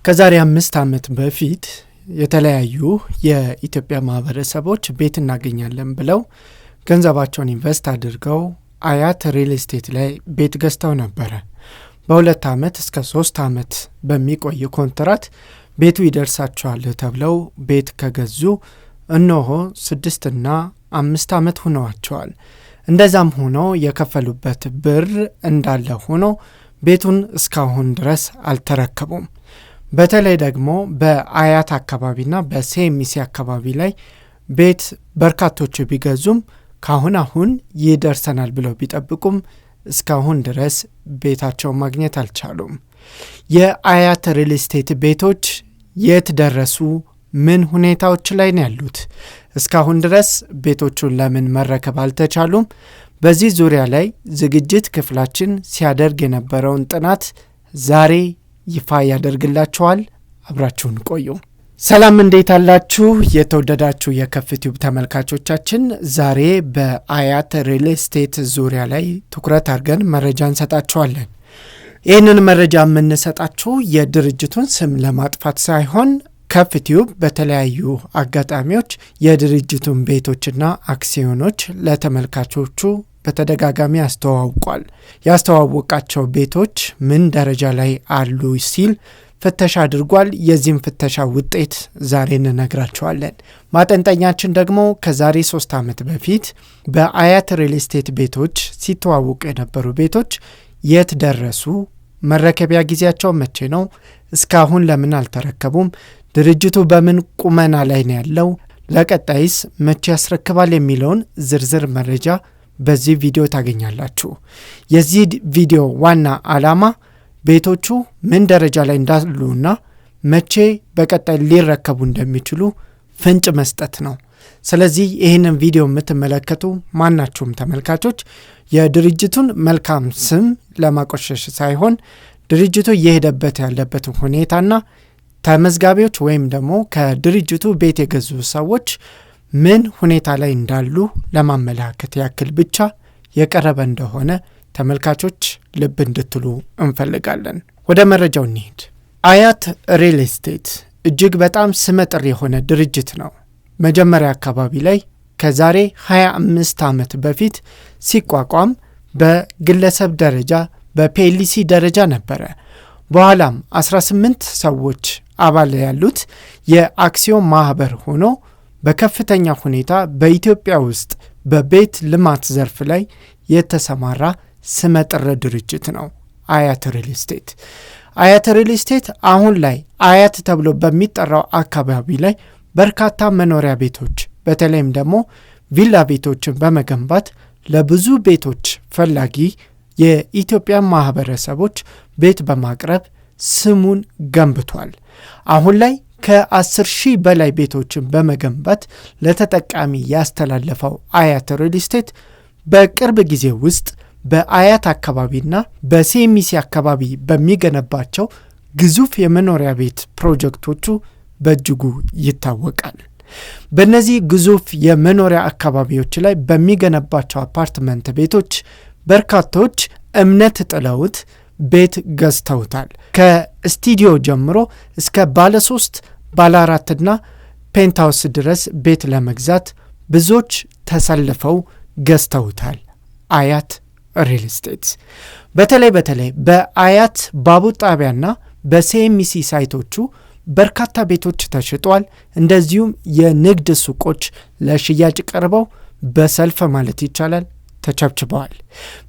ከዛሬ 5 ዓመት በፊት የተለያዩ የኢትዮጵያ ማህበረሰቦች ቤት እናገኛለን ብለው ገንዘባቸውን ኢንቨስት አድርገው አያት ሪል ስቴት ላይ ቤት ገዝተው ነበር። በ2 ዓመት እስከ 3 ዓመት በሚቆይ ኮንትራት ቤቱ ይደርሳቸዋል ተብለው ቤት ከገዙ እነሆ 6 እና 5 ዓመት ሆነዋቸዋል። እንደዛም ሆኖ የከፈሉበት ብር እንዳለ ሆኖ ቤቱን እስካሁን ድረስ አልተረከቡም። በተለይ ደግሞ በአያት አካባቢና በሴሚሲ አካባቢ ላይ ቤት በርካቶች ቢገዙም ካሁን ይደርሰናል ብለው ቢጠብቁም እስካሁን ድረስ ቤታቸው ማግኘት አልቻሉም። የአያት ሪል ስቴት ቤቶች የት ደረሱ? ምን ሁኔታዎች ላይ ነው ያሉት? እስካሁን ድረስ ቤቶቹን ለምን መረከብ አልተቻሉም? በዚህ ዙሪያ ላይ ዝግጅት ክፍላችን ሲያደርግ የነበረውን ጥናት ዛሬ ይፋ ያደርግላችኋል። አብራችሁን ቆዩ። ሰላም፣ እንዴት አላችሁ? የተወደዳችሁ የከፍቲዩብ ተመልካቾቻችን፣ ዛሬ በአያት ሪል ስቴት ዙሪያ ላይ ትኩረት አድርገን መረጃ እንሰጣችኋለን። ይህንን መረጃ የምንሰጣችሁ የድርጅቱን ስም ለማጥፋት ሳይሆን ከፍቲዩብ በተለያዩ አጋጣሚዎች የድርጅቱን ቤቶችና አክሲዮኖች ለተመልካቾቹ በተደጋጋሚ አስተዋውቋል። ያስተዋወቃቸው ቤቶች ምን ደረጃ ላይ አሉ ሲል ፍተሻ አድርጓል። የዚህም ፍተሻ ውጤት ዛሬ እንነግራችኋለን። ማጠንጠኛችን ደግሞ ከዛሬ 3 ዓመት በፊት በአያት ሪል ስቴት ቤቶች ሲተዋወቁ የነበሩ ቤቶች የት ደረሱ? መረከቢያ ጊዜያቸው መቼ ነው? እስካሁን ለምን አልተረከቡም? ድርጅቱ በምን ቁመና ላይ ነው ያለው? ለቀጣይስ መቼ ያስረክባል? የሚለውን ዝርዝር መረጃ በዚህ ቪዲዮ ታገኛላችሁ። የዚህ ቪዲዮ ዋና ዓላማ ቤቶቹ ምን ደረጃ ላይ እንዳሉና መቼ በቀጣይ ሊረከቡ እንደሚችሉ ፍንጭ መስጠት ነው። ስለዚህ ይህንን ቪዲዮ የምትመለከቱ ማናችሁም ተመልካቾች የድርጅቱን መልካም ስም ለማቆሸሽ ሳይሆን ድርጅቱ እየሄደበት ያለበትን ሁኔታና ተመዝጋቢዎች ወይም ደግሞ ከድርጅቱ ቤት የገዙ ሰዎች ምን ሁኔታ ላይ እንዳሉ ለማመላከት ያክል ብቻ የቀረበ እንደሆነ ተመልካቾች ልብ እንድትሉ እንፈልጋለን። ወደ መረጃው እንሂድ። አያት ሪል ስቴት እጅግ በጣም ስመጥር የሆነ ድርጅት ነው። መጀመሪያ አካባቢ ላይ ከዛሬ 25 ዓመት በፊት ሲቋቋም በግለሰብ ደረጃ በፒኤልሲ ደረጃ ነበረ። በኋላም 18 ሰዎች አባል ያሉት የአክሲዮን ማህበር ሆኖ በከፍተኛ ሁኔታ በኢትዮጵያ ውስጥ በቤት ልማት ዘርፍ ላይ የተሰማራ ስመጥር ድርጅት ነው አያት ሪል ስቴት። አያት ሪል ስቴት አሁን ላይ አያት ተብሎ በሚጠራው አካባቢ ላይ በርካታ መኖሪያ ቤቶች በተለይም ደግሞ ቪላ ቤቶችን በመገንባት ለብዙ ቤቶች ፈላጊ የኢትዮጵያ ማህበረሰቦች ቤት በማቅረብ ስሙን ገንብቷል። አሁን ላይ ከ10,000 በላይ ቤቶችን በመገንባት ለተጠቃሚ ያስተላለፈው አያት ሪል ስቴት በቅርብ ጊዜ ውስጥ በአያት አካባቢና በሴሚሲ አካባቢ በሚገነባቸው ግዙፍ የመኖሪያ ቤት ፕሮጀክቶቹ በእጅጉ ይታወቃል። በእነዚህ ግዙፍ የመኖሪያ አካባቢዎች ላይ በሚገነባቸው አፓርትመንት ቤቶች በርካቶች እምነት ጥለውት ቤት ገዝተውታል። ከስቱዲዮ ጀምሮ እስከ ባለ 3 ባለ 4 እና ፔንታውስ ድረስ ቤት ለመግዛት ብዙዎች ተሰልፈው ገዝተውታል አያት ሪል ስቴት። በተለይ በአያት ባቡር ጣቢያና በሴሚሲ ሳይቶቹ በርካታ ቤቶች ተሽጧል። እንደዚሁም የንግድ ሱቆች ለሽያጭ ቀርበው በሰልፍ ማለት ይቻላል ተቸብችበዋል።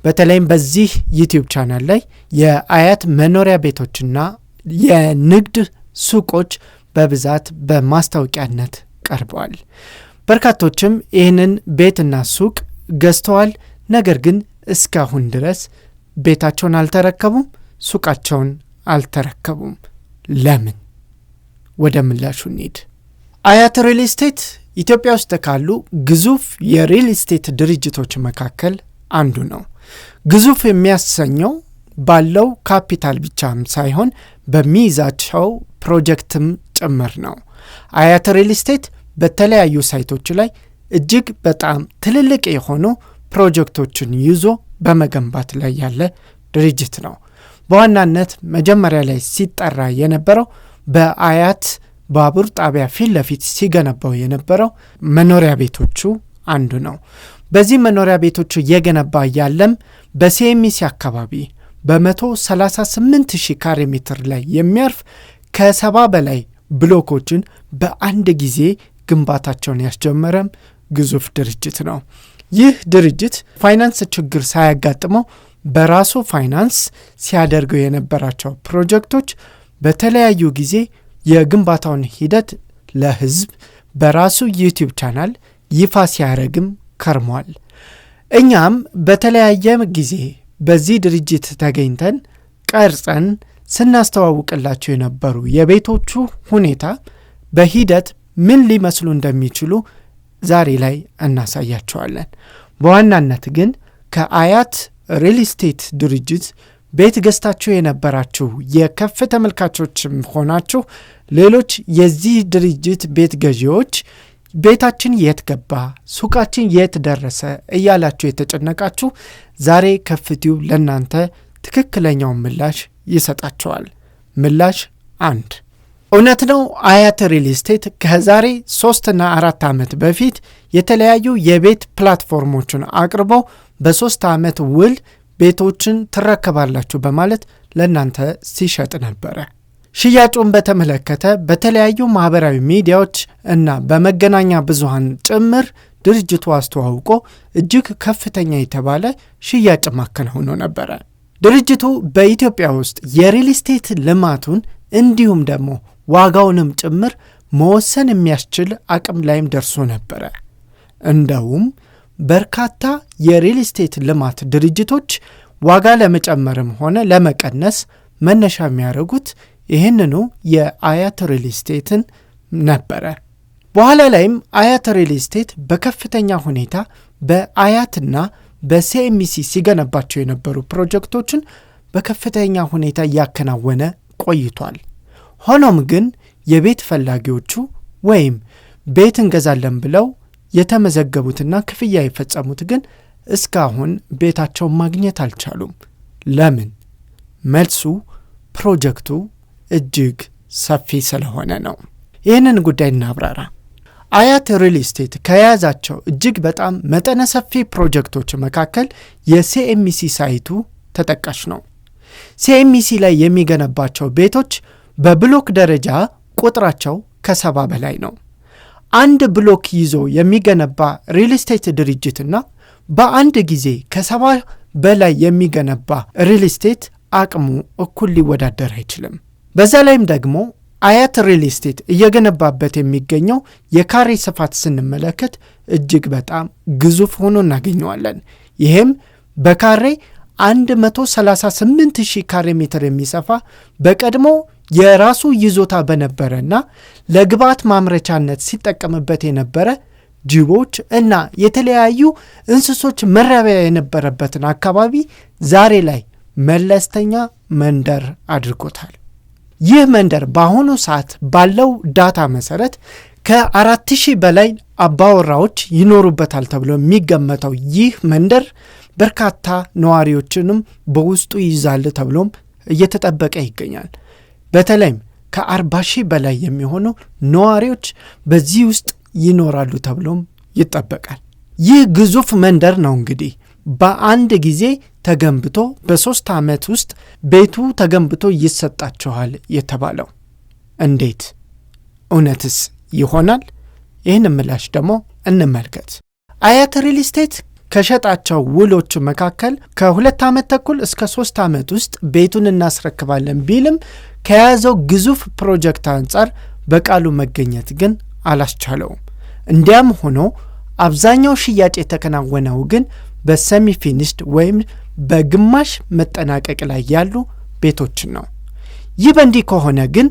በተለይም በዚህ ዩቲዩብ ቻናል ላይ የአያት መኖሪያ ቤቶችና የንግድ ሱቆች በብዛት በማስታወቂያነት ቀርበዋል። በርካቶችም ይህንን ቤትና ሱቅ ገዝተዋል። ነገር ግን እስካሁን ድረስ ቤታቸውን አልተረከቡም፣ ሱቃቸውን አልተረከቡም። ለምን? ወደ ምላሹ እንሂድ። አያት ሪል ስቴት ኢትዮጵያ ውስጥ ካሉ ግዙፍ የሪል ስቴት ድርጅቶች መካከል አንዱ ነው። ግዙፍ የሚያሰኘው ባለው ካፒታል ብቻም ሳይሆን በሚይዛቸው ፕሮጀክትም ጭምር ነው። አያት ሪል ስቴት በተለያዩ ሳይቶች ላይ እጅግ በጣም ትልልቅ የሆኑ ፕሮጀክቶችን ይዞ በመገንባት ላይ ያለ ድርጅት ነው። በዋናነት መጀመሪያ ላይ ሲጠራ የነበረው በአያት ባቡር ጣቢያ ፊት ለፊት ሲገነባው የነበረው መኖሪያ ቤቶቹ አንዱ ነው። በዚህ መኖሪያ ቤቶቹ የገነባ ያለም በሲኤምሲ አካባቢ በ138,000 ካሬ ሜትር ላይ የሚያርፍ ከ70 በላይ ብሎኮችን በአንድ ጊዜ ግንባታቸውን ያስጀመረም ግዙፍ ድርጅት ነው። ይህ ድርጅት ፋይናንስ ችግር ሳያጋጥመው በራሱ ፋይናንስ ሲያደርገው የነበራቸው ፕሮጀክቶች በተለያዩ ጊዜ የግንባታውን ሂደት ለህዝብ በራሱ ዩቲዩብ ቻናል ይፋ ሲያደርግም ከርሟል። እኛም በተለያየ ጊዜ በዚህ ድርጅት ተገኝተን ቀርጸን ስናስተዋውቅላቸው የነበሩ የቤቶቹ ሁኔታ በሂደት ምን ሊመስሉ እንደሚችሉ ዛሬ ላይ እናሳያቸዋለን። በዋናነት ግን ከአያት ሪል ስቴት ድርጅት ቤት ገዝታችሁ የነበራችሁ የከፍ ተመልካቾችም ሆናችሁ ሌሎች የዚህ ድርጅት ቤት ገዢዎች ቤታችን የት ገባ፣ ሱቃችን የት ደረሰ እያላችሁ የተጨነቃችሁ ዛሬ ከፍቲው ለናንተ ትክክለኛውን ምላሽ ይሰጣቸዋል። ምላሽ 1 እውነት ነው። አያት ሪል ስቴት ከዛሬ 3 እና 4 ዓመት በፊት የተለያዩ የቤት ፕላትፎርሞችን አቅርቦ በ3 ዓመት ውል ቤቶችን ትረከባላችሁ በማለት ለናንተ ሲሸጥ ነበረ። ሽያጩን በተመለከተ በተለያዩ ማህበራዊ ሚዲያዎች እና በመገናኛ ብዙሃን ጭምር ድርጅቱ አስተዋውቆ እጅግ ከፍተኛ የተባለ ሽያጭ ማከናወኑ ነበረ። ድርጅቱ በኢትዮጵያ ውስጥ የሪል ስቴት ልማቱን እንዲሁም ደግሞ ዋጋውንም ጭምር መወሰን የሚያስችል አቅም ላይም ደርሶ ነበረ። እንደውም በርካታ የሪል ስቴት ልማት ድርጅቶች ዋጋ ለመጨመርም ሆነ ለመቀነስ መነሻ የሚያደርጉት ይህንኑ የአያት ሪል ስቴትን ነበረ። በኋላ ላይም አያት ሪል ስቴት በከፍተኛ ሁኔታ በአያትና በሲኤምሲ ሲገነባቸው የነበሩ ፕሮጀክቶችን በከፍተኛ ሁኔታ እያከናወነ ቆይቷል። ሆኖም ግን የቤት ፈላጊዎቹ ወይም ቤት እንገዛለን ብለው የተመዘገቡትና ክፍያ የፈጸሙት ግን እስካሁን ቤታቸውን ማግኘት አልቻሉም። ለምን? መልሱ ፕሮጀክቱ እጅግ ሰፊ ስለሆነ ነው። ይህንን ጉዳይ እናብራራ። አያት ሪል ስቴት ከያዛቸው እጅግ በጣም መጠነ ሰፊ ፕሮጀክቶች መካከል የሲኤምሲ ሳይቱ ተጠቃሽ ነው። ሲኤምሲ ላይ የሚገነባቸው ቤቶች በብሎክ ደረጃ ቁጥራቸው ከ70 በላይ ነው። አንድ ብሎክ ይዞ የሚገነባ ሪል ስቴት ድርጅትና በአንድ ጊዜ ከ70 በላይ የሚገነባ ሪል ስቴት አቅሙ እኩል ሊወዳደር አይችልም። በዛ ላይም ደግሞ አያት ሪል ስቴት እየገነባበት የሚገኘው የካሬ ስፋት ስንመለከት እጅግ በጣም ግዙፍ ሆኖ እናገኘዋለን። ይሄም በካሬ 138,000 ካሬ ሜትር የሚሰፋ በቀድሞ የራሱ ይዞታ በነበረና ለግብዓት ማምረቻነት ሲጠቀምበት የነበረ ጅቦች እና የተለያዩ እንስሶች መራቢያ የነበረበትን አካባቢ ዛሬ ላይ መለስተኛ መንደር አድርጎታል። ይህ መንደር በአሁኑ ሰዓት ባለው ዳታ መሰረት ከ4,000 በላይ አባወራዎች ይኖሩበታል ተብሎ የሚገመተው ይህ መንደር በርካታ ነዋሪዎችንም በውስጡ ይይዛል ተብሎም እየተጠበቀ ይገኛል። በተለይም ከ40,000 በላይ የሚሆኑ ነዋሪዎች በዚህ ውስጥ ይኖራሉ ተብሎም ይጠበቃል። ይህ ግዙፍ መንደር ነው እንግዲህ በአንድ ጊዜ ተገንብቶ በ3 ዓመት ውስጥ ቤቱ ተገንብቶ ይሰጣቸዋል የተባለው። እንዴት? እውነትስ ይሆናል? ይህን ምላሽ ደግሞ እንመልከት። አያት ሪል ስቴት ከሸጣቸው ውሎች መካከል ከ2 ዓመት ተኩል እስከ 3 ዓመት ውስጥ ቤቱን እናስረክባለን ቢልም ከያዘው ግዙፍ ፕሮጀክት አንጻር በቃሉ መገኘት ግን አላስቻለውም። እንዲያም ሆኖ አብዛኛው ሽያጭ የተከናወነው ግን በሰሚ ፊኒሽድ ወይም በግማሽ መጠናቀቅ ላይ ያሉ ቤቶችን ነው። ይህ በእንዲህ ከሆነ ግን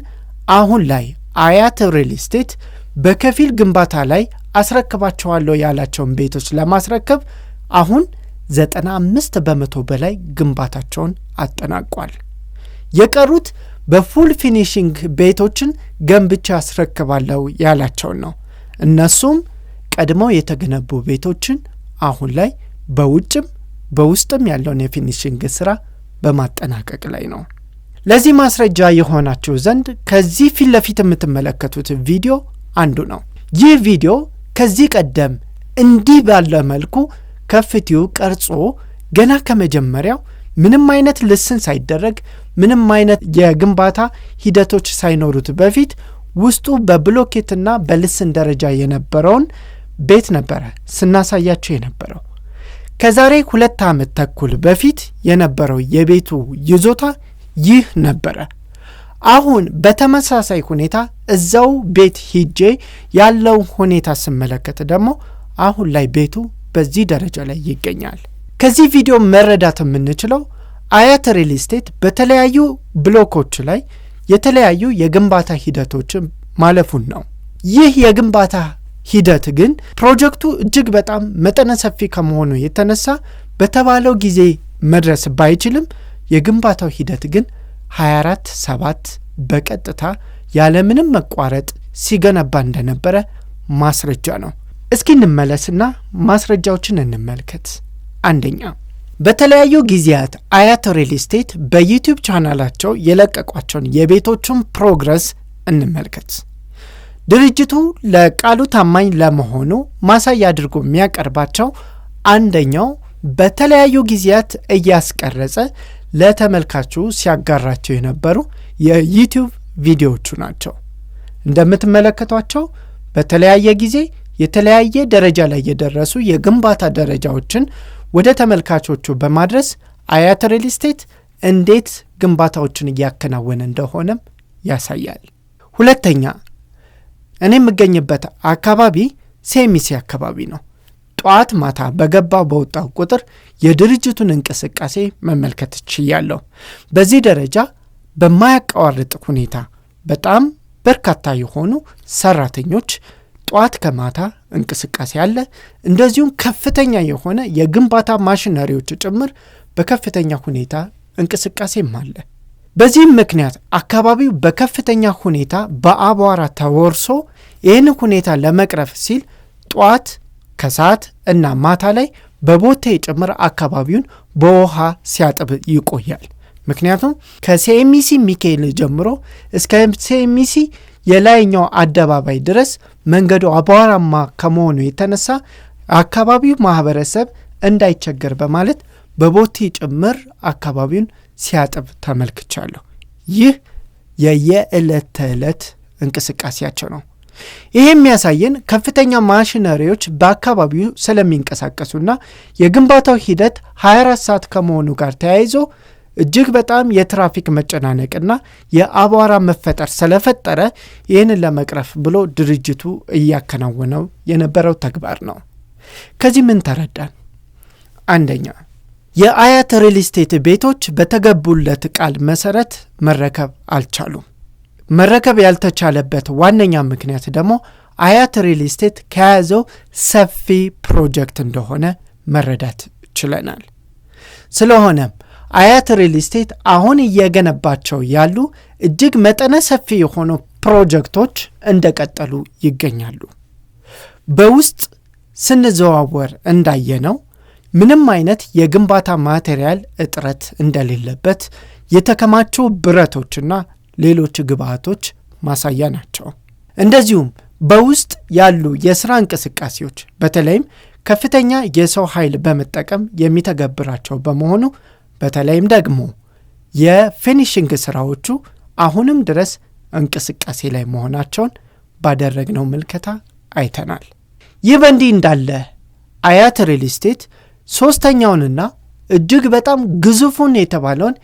አሁን ላይ አያት ሪል ስቴት በከፊል ግንባታ ላይ አስረክባቸዋለሁ ያላቸውን ቤቶች ለማስረከብ አሁን 95% በላይ ግንባታቸውን አጠናቋል። የቀሩት በፉል ፊኒሽንግ ቤቶችን ገንብቻ አስረክባለሁ ያላቸውን ነው። እነሱም ቀድመው የተገነቡ ቤቶችን አሁን ላይ በውጭም በውስጥም ያለውን የፊኒሽንግ ስራ በማጠናቀቅ ላይ ነው። ለዚህ ማስረጃ የሆናችሁ ዘንድ ከዚህ ፊት ለፊት የምትመለከቱት ቪዲዮ አንዱ ነው። ይህ ቪዲዮ ከዚህ ቀደም እንዲህ ባለ መልኩ ከፍቲው ቀርጾ ገና ከመጀመሪያው ምንም አይነት ልስን ሳይደረግ ምንም አይነት የግንባታ ሂደቶች ሳይኖሩት በፊት ውስጡ በብሎኬትና በልስን ደረጃ የነበረውን ቤት ነበረ ስናሳያችሁ የነበረው። ከዛሬ 2 ዓመት ተኩል በፊት የነበረው የቤቱ ይዞታ ይህ ነበረ። አሁን በተመሳሳይ ሁኔታ እዛው ቤት ሂጄ ያለው ሁኔታ ስመለከት ደግሞ አሁን ላይ ቤቱ በዚህ ደረጃ ላይ ይገኛል። ከዚህ ቪዲዮ መረዳት የምንችለው አያት ሪል ስቴት በተለያዩ ብሎኮች ላይ የተለያዩ የግንባታ ሂደቶችን ማለፉን ነው። ይህ የግንባታ ሂደት ግን ፕሮጀክቱ እጅግ በጣም መጠነ ሰፊ ከመሆኑ የተነሳ በተባለው ጊዜ መድረስ ባይችልም የግንባታው ሂደት ግን 24/7 በቀጥታ ያለምንም መቋረጥ ሲገነባ እንደነበረ ማስረጃ ነው። እስኪ እንመለስና ማስረጃዎችን እንመልከት። አንደኛ፣ በተለያዩ ጊዜያት አያት ሪል ስቴት በዩቲዩብ ቻናላቸው የለቀቋቸውን የቤቶቹን ፕሮግረስ እንመልከት። ድርጅቱ ለቃሉ ታማኝ ለመሆኑ ማሳያ አድርጎ የሚያቀርባቸው አንደኛው በተለያዩ ጊዜያት እያስቀረጸ ለተመልካቹ ሲያጋራቸው የነበሩ የዩቲዩብ ቪዲዮዎቹ ናቸው። እንደምትመለከቷቸው በተለያየ ጊዜ የተለያየ ደረጃ ላይ የደረሱ የግንባታ ደረጃዎችን ወደ ተመልካቾቹ በማድረስ አያት ሪል ስቴት እንዴት ግንባታዎችን እያከናወነ እንደሆነም ያሳያል። ሁለተኛ፣ እኔ የምገኝበት አካባቢ ሴሚሲ አካባቢ ነው። ጧት ማታ በገባው በወጣው ቁጥር የድርጅቱን እንቅስቃሴ መመልከት ችያለሁ። በዚህ ደረጃ በማያቋርጥ ሁኔታ በጣም በርካታ የሆኑ ሰራተኞች ጧት ከማታ እንቅስቃሴ አለ። እንደዚሁም ከፍተኛ የሆነ የግንባታ ማሽነሪዎች ጭምር በከፍተኛ ሁኔታ እንቅስቃሴም አለ። በዚህም ምክንያት አካባቢው በከፍተኛ ሁኔታ በአቧራ ተወርሶ ይህን ሁኔታ ለመቅረፍ ሲል ጧት ከሰዓት እና ማታ ላይ በቦቴ ጭምር አካባቢውን በውሃ ሲያጥብ ይቆያል። ምክንያቱም ከሴሚሲ ሚካኤል ጀምሮ እስከ ሴሚሲ የላይኛው አደባባይ ድረስ መንገዱ አቧራማ ከመሆኑ የተነሳ አካባቢው ማህበረሰብ እንዳይቸገር በማለት በቦቴ ጭምር አካባቢውን ሲያጥብ ተመልክቻለሁ። ይህ የየዕለት ተዕለት እንቅስቃሴያቸው ነው። ይህ የሚያሳየን ከፍተኛ ማሽነሪዎች በአካባቢው ስለሚንቀሳቀሱና የግንባታው ሂደት 24 ሰዓት ከመሆኑ ጋር ተያይዞ እጅግ በጣም የትራፊክ መጨናነቅና የአቧራ መፈጠር ስለፈጠረ ይህንን ለመቅረፍ ብሎ ድርጅቱ እያከናወነው የነበረው ተግባር ነው። ከዚህ ምን ተረዳን? አንደኛ፣ የአያት ሪል ስቴት ቤቶች በተገቡለት ቃል መሰረት መረከብ አልቻሉም። መረከብ ያልተቻለበት ዋነኛ ምክንያት ደግሞ አያት ሪል ስቴት ከያዘው ሰፊ ፕሮጀክት እንደሆነ መረዳት ችለናል። ስለሆነም አያት ሪል ስቴት አሁን እየገነባቸው ያሉ እጅግ መጠነ ሰፊ የሆኑ ፕሮጀክቶች እንደቀጠሉ ይገኛሉ። በውስጥ ስንዘዋወር እንዳየነው ምንም አይነት የግንባታ ማቴሪያል እጥረት እንደሌለበት የተከማቹ ብረቶችና ሌሎች ግብአቶች ማሳያ ናቸው። እንደዚሁም በውስጥ ያሉ የሥራ እንቅስቃሴዎች በተለይም ከፍተኛ የሰው ኃይል በመጠቀም የሚተገብራቸው በመሆኑ በተለይም ደግሞ የፊኒሽንግ ስራዎቹ አሁንም ድረስ እንቅስቃሴ ላይ መሆናቸውን ባደረግነው ምልከታ አይተናል። ይህ በእንዲህ እንዳለ አያት ሪል ስቴት ሶስተኛውንና እጅግ በጣም ግዙፉን የተባለውን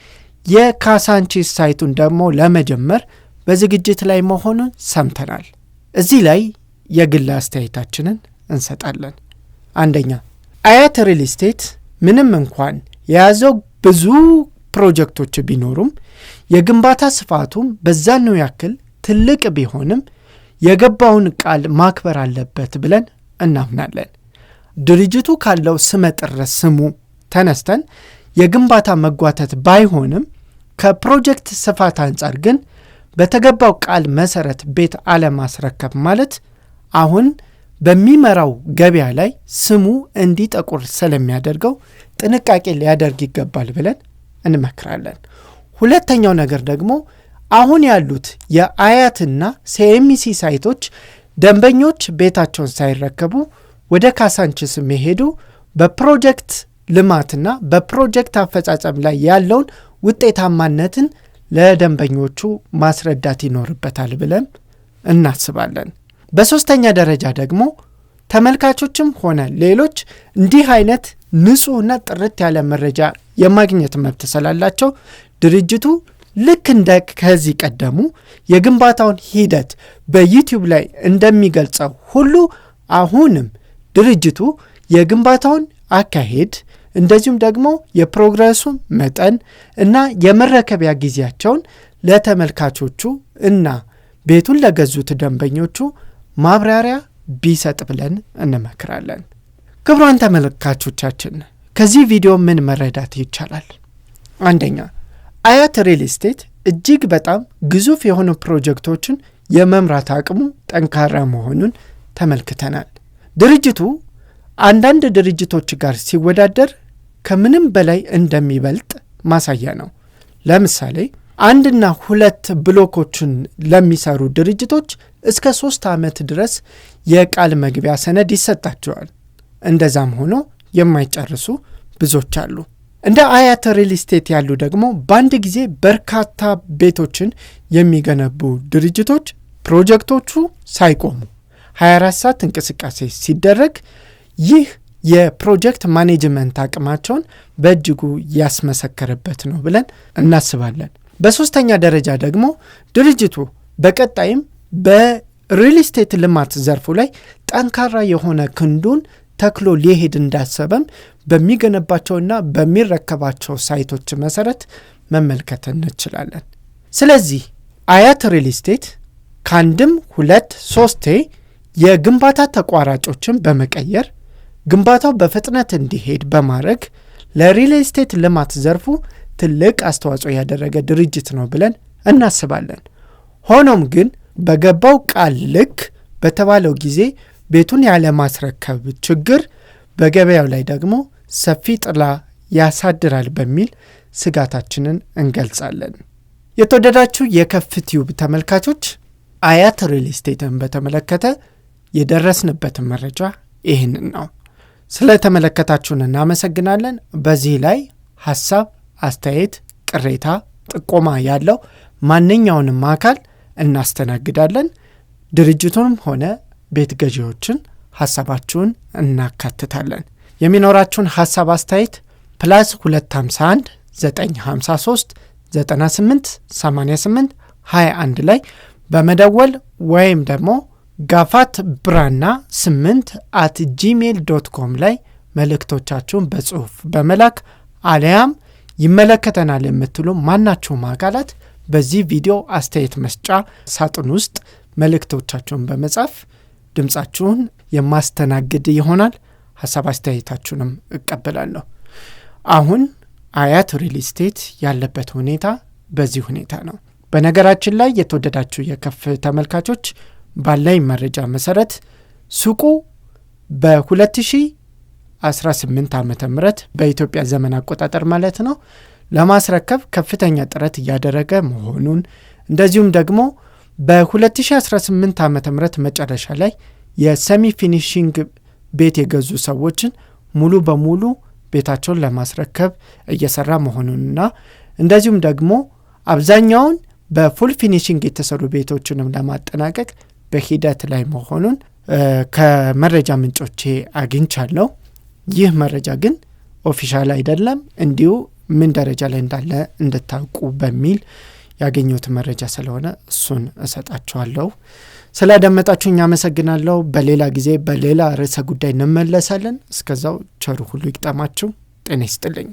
የካሳንቺስ ሳይቱን ደግሞ ለመጀመር በዝግጅት ላይ መሆኑን ሰምተናል። እዚህ ላይ የግል አስተያየታችንን እንሰጣለን። አንደኛ፣ አያት ሪል ስቴት ምንም እንኳን የያዘው ብዙ ፕሮጀክቶች ቢኖሩም የግንባታ ስፋቱም በዛው ያክል ትልቅ ቢሆንም የገባውን ቃል ማክበር አለበት ብለን እናምናለን። ድርጅቱ ካለው ስመጥር ስሙ ተነስተን የግንባታ መጓተት ባይሆንም ከፕሮጀክት ስፋት አንጻር ግን በተገባው ቃል መሰረት ቤት አለማስረከብ ማለት አሁን በሚመራው ገበያ ላይ ስሙ እንዲጠቁር ስለሚያደርገው ጥንቃቄ ሊያደርግ ይገባል ብለን እንመክራለን። ሁለተኛው ነገር ደግሞ አሁን ያሉት የአያትና ሲኤምሲ ሳይቶች ደንበኞች ቤታቸውን ሳይረከቡ ወደ ካሳንችስ መሄዱ በፕሮጀክት ልማትና በፕሮጀክት አፈጻጸም ላይ ያለውን ውጤታማነትን ለደንበኞቹ ማስረዳት ይኖርበታል ብለን እናስባለን። በሶስተኛ ደረጃ ደግሞ ተመልካቾችም ሆነ ሌሎች እንዲህ አይነት ንጹህና ጥርት ያለ መረጃ የማግኘት መብት ስላላቸው ድርጅቱ ልክ እንደ ከዚህ ቀደሙ የግንባታውን ሂደት በዩቲዩብ ላይ እንደሚገልጸው ሁሉ አሁንም ድርጅቱ የግንባታውን አካሄድ እንደዚሁም ደግሞ የፕሮግረሱን መጠን እና የመረከቢያ ጊዜያቸውን ለተመልካቾቹ እና ቤቱን ለገዙት ደንበኞቹ ማብራሪያ ቢሰጥ ብለን እንመክራለን። ክቡራን ተመልካቾቻችን ከዚህ ቪዲዮ ምን መረዳት ይቻላል? አንደኛ አያት ሪል ስቴት እጅግ በጣም ግዙፍ የሆኑ ፕሮጀክቶችን የመምራት አቅሙ ጠንካራ መሆኑን ተመልክተናል። ድርጅቱ አንዳንድ ድርጅቶች ጋር ሲወዳደር ከምንም በላይ እንደሚበልጥ ማሳያ ነው። ለምሳሌ 1 እና 2 ብሎኮችን ለሚሰሩ ድርጅቶች እስከ 3 ዓመት ድረስ የቃል መግቢያ ሰነድ ይሰጣቸዋል። እንደዛም ሆኖ የማይጨርሱ ብዙዎች አሉ። እንደ አያት ሪል ስቴት ያሉ ደግሞ በአንድ ጊዜ በርካታ ቤቶችን የሚገነቡ ድርጅቶች ፕሮጀክቶቹ ሳይቆሙ 24 ሰዓት እንቅስቃሴ ሲደረግ ይህ የፕሮጀክት ማኔጅመንት አቅማቸውን በእጅጉ ያስመሰከረበት ነው ብለን እናስባለን። በሶስተኛ ደረጃ ደግሞ ድርጅቱ በቀጣይም በሪል ስቴት ልማት ዘርፉ ላይ ጠንካራ የሆነ ክንዱን ተክሎ ሊሄድ እንዳሰበም በሚገነባቸውና በሚረከባቸው ሳይቶች መሰረት መመልከት እንችላለን። ስለዚህ አያት ሪል ስቴት ከአንድም 2 3 የግንባታ ተቋራጮችን በመቀየር ግንባታው በፍጥነት እንዲሄድ በማድረግ ለሪል ስቴት ልማት ዘርፉ ትልቅ አስተዋጽኦ ያደረገ ድርጅት ነው ብለን እናስባለን። ሆኖም ግን በገባው ቃል ልክ በተባለው ጊዜ ቤቱን ያለ ማስረከብ ችግር በገበያው ላይ ደግሞ ሰፊ ጥላ ያሳድራል በሚል ስጋታችንን እንገልጻለን። የተወደዳችሁ የከፍ ቲዩብ ተመልካቾች አያት ሪል ስቴትን በተመለከተ የደረስንበትን መረጃ ይህንን ነው። ስለተመለከታችሁን እናመሰግናለን። በዚህ ላይ ሐሳብ፣ አስተያየት፣ ቅሬታ፣ ጥቆማ ያለው ማንኛውንም አካል እናስተናግዳለን። ድርጅቱንም ሆነ ቤት ገዢዎችን ሐሳባችሁን እናካትታለን። የሚኖራችሁን ሐሳብ አስተያየት +251 953 98 88 21 ላይ በመደወል ወይም ደግሞ ጋፋት ብራና 8@gmail.com ላይ መልእክቶቻችሁን በጽሁፍ በመላክ አሊያም ይመለከተናል የምትሉ ማናችሁም አካላት በዚህ ቪዲዮ አስተያየት መስጫ ሳጥን ውስጥ መልእክቶቻችሁን በመጻፍ ድምጻችሁን የማስተናግድ ይሆናል። ሐሳብ አስተያየታችሁንም እቀበላለሁ። አሁን አያት ሪል ስቴት ያለበት ሁኔታ በዚህ ሁኔታ ነው። በነገራችን ላይ የተወደዳችሁ የከፍ ተመልካቾች ባላይ መረጃ መሰረት ሱቁ በ2018 ዓመተ ምህረት በኢትዮጵያ ዘመን አቆጣጠር ማለት ነው ለማስረከብ ከፍተኛ ጥረት እያደረገ መሆኑን እንደዚሁም ደግሞ በ2018 ዓመተ ምህረት መጨረሻ ላይ የሰሚ ፊኒሺንግ ቤት የገዙ ሰዎችን ሙሉ በሙሉ ቤታቸውን ለማስረከብ እየሰራ መሆኑንና እንደዚሁም ደግሞ አብዛኛውን በፉል ፊኒሺንግ የተሰሩ ቤቶችንም ለማጠናቀቅ በሂደት ላይ መሆኑን ከመረጃ ምንጮቼ አግኝቻለሁ። ይህ መረጃ ግን ኦፊሻል አይደለም፣ እንዲሁ ምን ደረጃ ላይ እንዳለ እንድታውቁ በሚል ያገኘሁት መረጃ ስለሆነ እሱን እሰጣችኋለሁ። ስላደመጣችሁኝ አመሰግናለሁ። በሌላ ጊዜ በሌላ ርዕሰ ጉዳይ እንመለሳለን። እስከዛው ቸሩ ሁሉ ይግጠማችሁ። ጤና ይስጥልኝ።